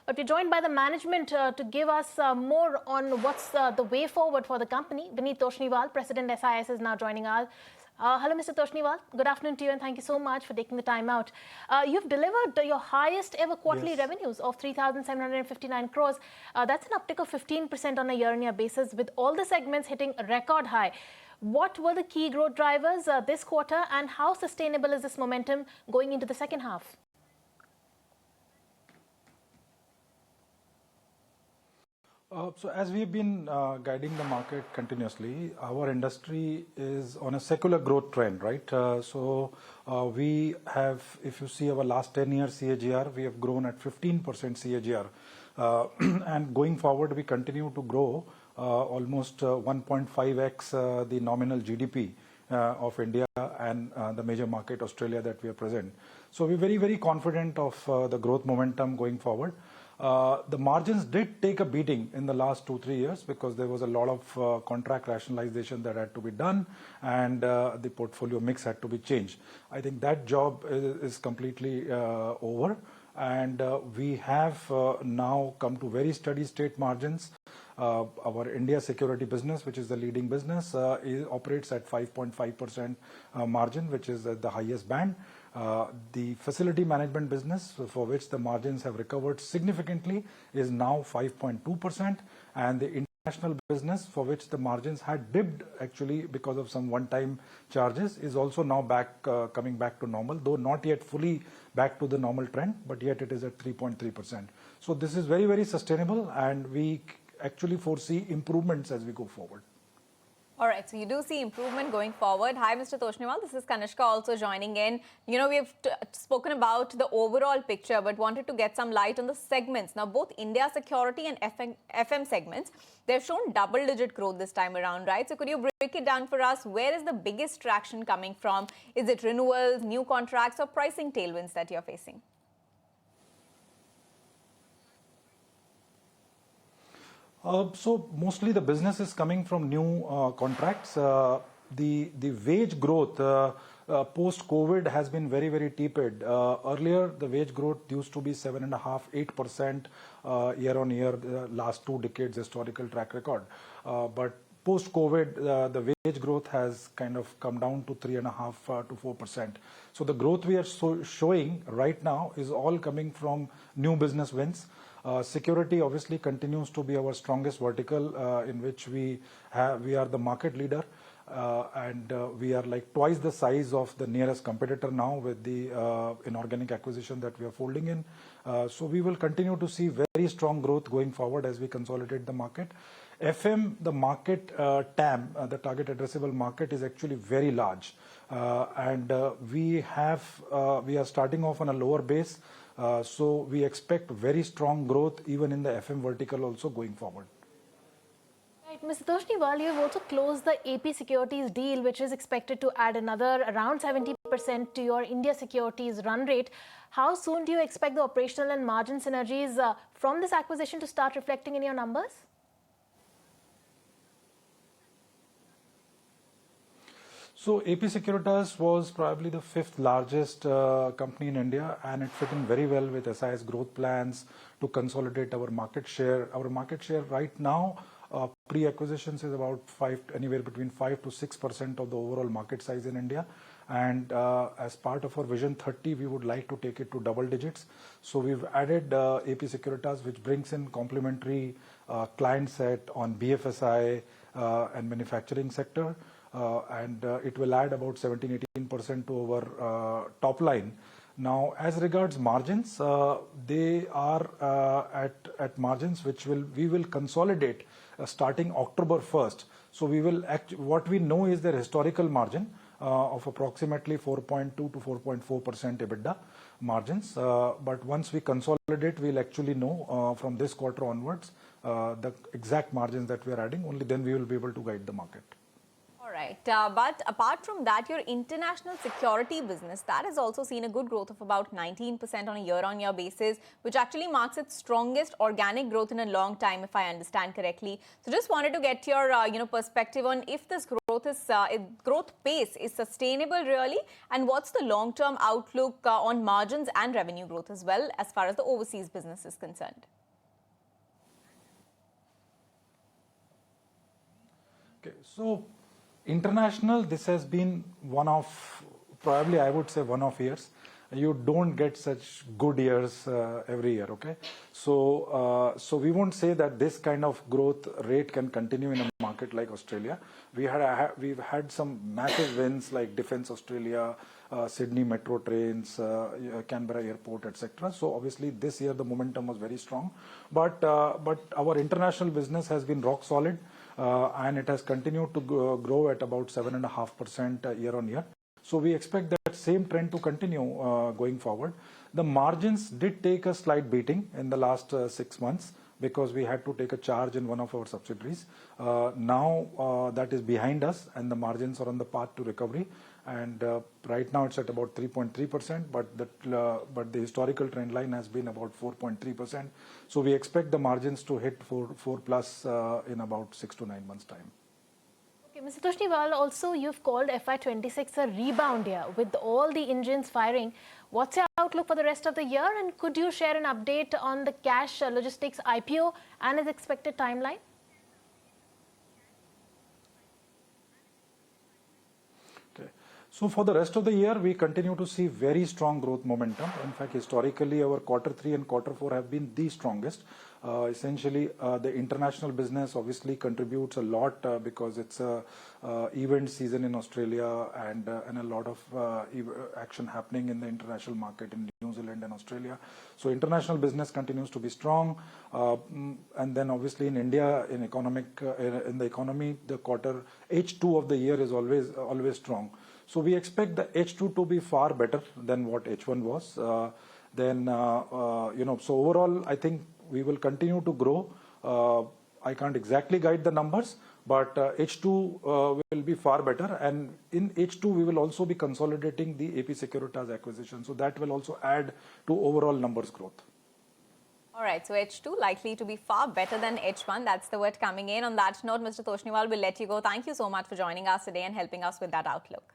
But we're joined by the management to give us more on what's the way forward for the company. Bineet Toshniwal, President SIS, is now joining us. Hello, Mr. Toshniwal. Good afternoon to you, and thank you so much for taking the time out. You've delivered your highest ever quarterly revenues of 3,759 crores. That's an uptick of 15% on a year-on-year basis, with all the segments hitting a record high. What were the key growth drivers this quarter, and how sustainable is this momentum going into the second half? So as we've been guiding the market continuously, our industry is on a secular growth trend, right? We have, if you see our last 10 years CAGR, we have grown at 15% CAGR. And going forward, we continue to grow almost 1.5x the nominal GDP of India and the major market, Australia, that we are present. So we're very, very confident of the growth momentum going forward. The margins did take a beating in the last 2-3 years because there was a lot of contract rationalization that had to be done, and the portfolio mix had to be changed. I think that job is completely over, and we have now come to very steady state margins. Our India security business, which is the leading business, operates at 5.5% margin, which is at the highest band. The facility management business, for which the margins have recovered significantly, is now 5.2%, and the international business, for which the margins had dipped actually because of some one-time charges, is also now back, coming back to normal, though not yet fully back to the normal trend, but yet it is at 3.3%. So this is very, very sustainable, and we actually foresee improvements as we go forward. All right, so you do see improvement going forward. Hi, Mr. Toshniwal. This is Kanishka also joining in. You know, we've spoken about the overall picture, but wanted to get some light on the segments. Now, both India security and FM segments, they've shown double-digit growth this time around, right? So could you break it down for us? Where is the biggest traction coming from? Is it renewals, new contracts, or pricing tailwinds that you're facing? So mostly the business is coming from new contracts. The wage growth post-COVID has been very, very tepid. Earlier, the wage growth used to be 7.5–8% year-on-year, the last 2 decades historical track record. But post-COVID, the wage growth has kind of come down to 3.5 to 4%. So the growth we are showing right now is all coming from new business wins. Security obviously continues to be our strongest vertical, in which we are the market leader, and we are like twice the size of the nearest competitor now with the inorganic acquisition that we are folding in. So we will continue to see very strong growth going forward as we consolidate the market. FM, the market TAM, the target addressable market, is actually very large, and we are starting off on a lower base. So we expect very strong growth even in the FM vertical also going forward. Right, Mr. Toshniwal, you have also closed the AP Securities deal, which is expected to add another around 70% to your India securities run rate. How soon do you expect the operational and margin synergies from this acquisition to start reflecting in your numbers? So AP Securitas was probably the 5th largest company in India, and it fit in very well with SIS growth plans to consolidate our market share. Our market share right now, pre-acquisitions, is about anywhere between 5 to 6% of the overall market size in India. And as part of our Vision 30, we would like to take it to double digits. So we've added AP Securitas, which brings in complementary client set on BFSI and manufacturing sector. And it will add about 17–18% to our top line. Now, as regards margins, they are at margins which we will consolidate starting October 1st. So we will what we know is their historical margin of approximately 4.2 to 4.4% EBITDA margins. But once we consolidate, we'll actually know from this quarter onwards the exact margins that we are adding. Only then we will be able to guide the market. Right. But apart from that, your international security business, that has also seen a good growth of about 19% on a year-on-year basis, which actually marks its strongest organic growth in a long time, if I understand correctly. So just wanted to get your perspective on if this growth pace is sustainable really, and what's the long-term outlook on margins and revenue growth as well as far as the overseas business is concerned. Okay, so international, this has been one of, probably I would say one of years. You don't get such good years every year, okay? So we won't say that this kind of growth rate can continue in a market like Australia. We've had some massive wins like Defence Australia, Sydney Metro Trains, Canberra Airport, etc. So obviously this year the momentum was very strong. But our international business has been rock solid. And it has continued to grow at about 7.5% year on year. So we expect that same trend to continue going forward. The margins did take a slight beating in the last 6 months because we had to take a charge in one of our subsidiaries. Now that is behind us and the margins are on the path to recovery. And right now it's at about 3.3%, but the historical trend line has been about 4.3%. So we expect the margins to hit 4 plus in about 6 to 9 months' time. Okay, Mr. Toshniwal, also you've called FY26 a rebound year with all the engines firing. What's your outlook for the rest of the year, and could you share an update on the cash logistics IPO and its expected timeline? So for the rest of the year, we continue to see very strong growth momentum. In fact, historically, our Q3 and Q4 have been the strongest. Essentially, the international business obviously contributes a lot because it's a event season in Australia and a lot of action happening in the international market in New Zealand and Australia. So international business continues to be strong. And then obviously in India, in the economy, the quarter H2 of the year is always strong. So we expect the H2 to be far better than what H1 was. So overall, I think we will continue to grow. I can't exactly guide the numbers, but H2 will be far better. And in H2, we will also be consolidating the AP Securitas acquisition. So that will also add to overall numbers growth. All right, so H2 likely to be far better than H1. That's the word coming in. On that note, Mr. Toshniwal, we'll let you go. Thank you so much for joining us today and helping us with that outlook.